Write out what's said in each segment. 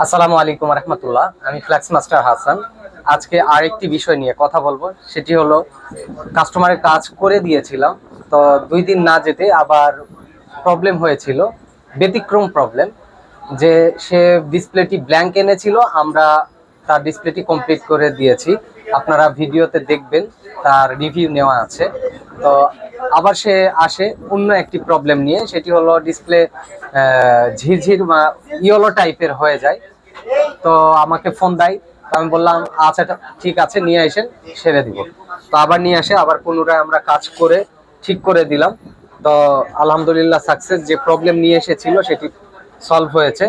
আসসালামু আলাইকুম রহমতুল্লাহ। আমি ফ্লেক্স মাস্টার হাসান। আজকে আরেকটি বিষয় নিয়ে কথা বলবো, সেটি হলো কাস্টমারের কাজ করে দিয়েছিলাম, তো 2 দিন না যেতে আবার প্রবলেম হয়েছিল, ব্যতিক্রম প্রবলেম। যে সে ডিসপ্লেটি ব্ল্যাঙ্ক এনেছিল, আমরা তার ডিসপ্লেটি কমপ্লিট করে দিয়েছি। আপনারা ভিডিওতে দেখবেন, তার রিভিউ নেওয়া আছে। তো আবার সে আসে অন্য একটি প্রবলেম নিয়ে, সেটি হলো ডিসপ্লে ঝিরঝির বা ইয়েলো টাইপের হয়ে যায়। তো আমাকে ফোন দেয়, আমি বললাম আচ্ছা ঠিক আছে, নিয়ে আসেন, সেরে দিব। তো আবার নিয়ে আসে, আবার পুনরায় আমরা কাজ করে ঠিক করে দিলাম। তো আলহামদুলিল্লাহ সাকসেস। যে প্রবলেম নিয়ে এসেছিল সেটি সলভ হয়েছে।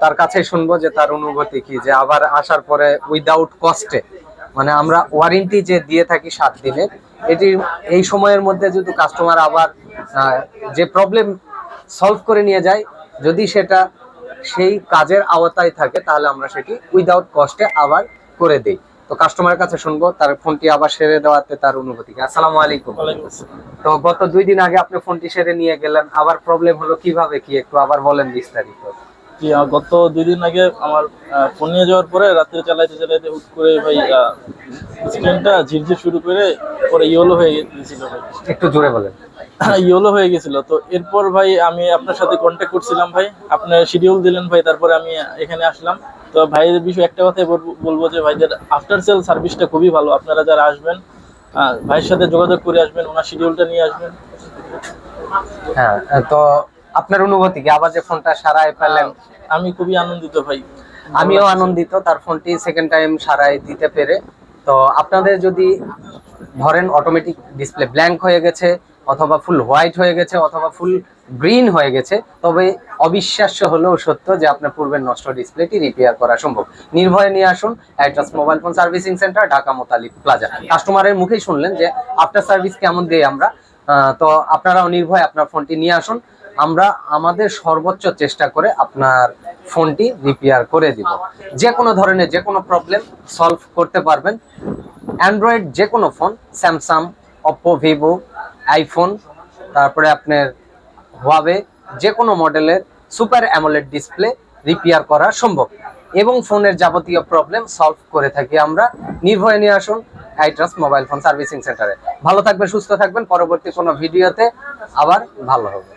তার কাছে শুনবো যে তার অনুভূতি কি, যে আবার আসার পরে উইদাউট কস্টে, মানে আমরা ওয়ারেন্টি যে দিয়ে থাকি 7 দিনের, এটি এই সময়ের মধ্যে যদি কাস্টমার আবার যে প্রবলেম সলভ করে নিয়ে যায়, যদি সেটা সেই কাজের আওতায় থাকে, তাহলে আমরা সেটি উইদাউট কস্টে আবার করে দেই। তো কাস্টমারের কাছে শুনবো তার ফোনটি আবার সেরে দেওয়াতে তার অনুভূতি কি। আসসালামু আলাইকুম। তো গত 2 দিন আগে আপনি ফোনটি সেরে নিয়ে গেলেন, আবার প্রবলেম হলো কিভাবে কি, একটু আবার বলেন বিস্তারিত। জি, গত 2 দিন আগে আমার ফোন নিয়ে যাওয়ার পরে রাত্রে চালাইতে চালাইতে হুট করে ভাই স্ক্রিনটা ঝিরঝির শুরু করে পরে ইয়েলো হয়ে গেছিল ভাই। একটু জোরে বলেন। ইয়েলো হয়ে গেছিল। তো এরপর ভাই আমি আপনার সাথে কন্ট্যাক্ট করছিলাম ভাই, আপনার শিডিউল দিলেন ভাই, তারপরে আমি এখানে আসলাম। তো ভাইয়ের বিষয়ে একটা কথাই বলবো যে ভাইদের আফটার সেল সার্ভিসটা খুবই ভালো। আপনারা যারা আসবেন ভাইয়ের সাথে যোগাযোগ করে আসবেন, ওনার শিডিউলটা নিয়ে আসবেন। হ্যাঁ, তো আপনার অনুভূতি কি, আবার যে ফোনটা সারাই পেলেন? আমি খুবই আনন্দিত ভাই। আমিও আনন্দিত তার ফোনটি সেকেন্ড টাইম সারাই দিতে পেরে। তো আপনাদের যদি ধরেন অটোমেটিক ডিসপ্লে ব্ল্যাঙ্ক হয়ে গেছে, অথবা ফুল হোয়াইট হয়ে গেছে, অথবা ফুল গ্রিন হয়ে গেছে, তবে অবিশ্বাস্য হলেও সত্য যে আপনার পূর্বের নষ্ট ডিসপ্লেটি রিপেয়ার করা সম্ভব। নির্ভয়ে নিয়ে আসুন অ্যাড্রাস mobile phone servicing centre, Dhaka Motalib plaza. কাস্টমারের মুখেই শুনলেন যে আফটার সার্ভিস কেমন দেই আমরা। তো আপনারাও নির্ভয়ে আপনার ফোনটি নিয়ে আসুন, আমরা আমাদের সর্বোচ্চ চেষ্টা করে আপনার ফোনটি রিপেয়ার করে দিব। যে কোনো ধরনের যে কোনো প্রবলেম সলভ করতে পারবেন। অ্যান্ড্রয়েড যে কোনো phone, Samsung, Oppo, Vivo, iPhone, তারপরে আপনার হুয়াওয়ে, যে কোনো মডেলের সুপার অ্যামোলেড ডিসপ্লে রিপেয়ার করা সম্ভব, এবং ফোনের যাবতীয় প্রবলেম সলভ করে থাকি আমরা। নির্ভয়ে নিয়ে আসুন আইট্রাস্ট মোবাইল ফোন সার্ভিসিং সেন্টারে। ভালো থাকবেন, সুস্থ থাকবেন। পরবর্তী কোনো ভিডিওতে আবার ভালো হবে।